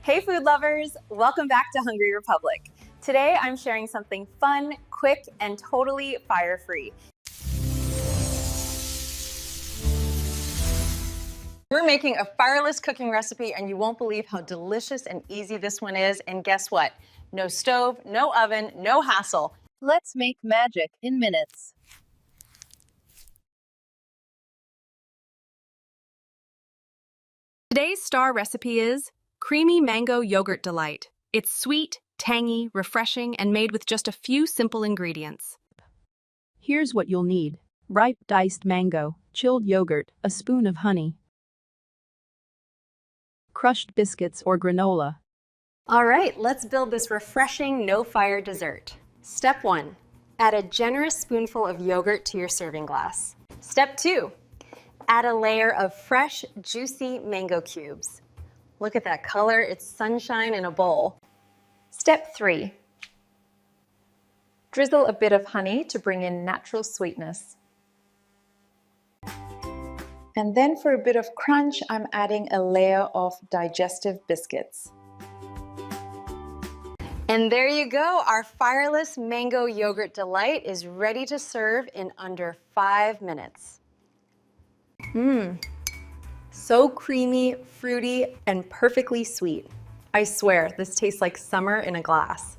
Hey food lovers, welcome back to Hungry Republic. Today I'm sharing something fun, quick, and totally fire-free. We're making a fireless cooking recipe and you won't believe how delicious and easy this one is. And guess what? No stove, no oven, no hassle. Let's make magic in minutes. Today's star recipe is Creamy Mango Yogurt Delight. It's sweet, tangy, refreshing, and made with just a few simple ingredients. Here's what you'll need: ripe diced mango, chilled yogurt, a spoon of honey, crushed biscuits or granola. All right, let's build this refreshing no-fire dessert. Step 1, add a generous spoonful of yogurt to your serving glass. Step 2, add a layer of fresh, juicy mango cubes. Look at that color, it's sunshine in a bowl. Step 3, Drizzle a bit of honey to bring in natural sweetness. And then for a bit of crunch, I'm adding a layer of digestive biscuits. And there you go, our fireless mango yogurt delight is ready to serve in under 5 minutes. So creamy, fruity, and perfectly sweet. I swear, this tastes like summer in a glass.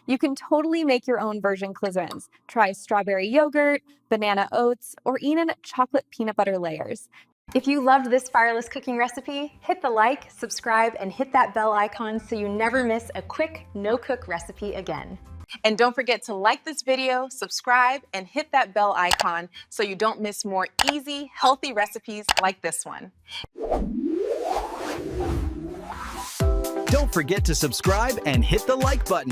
You can totally make your own version cuisines. Try strawberry yogurt, banana oats, or even chocolate peanut butter layers. If you loved this fireless cooking recipe, hit the like, subscribe, and hit that bell icon so you never miss a quick no-cook recipe again. And don't forget to like this video, subscribe, and hit that bell icon so you don't miss more easy, healthy recipes like this one. Don't forget to subscribe and hit the like button.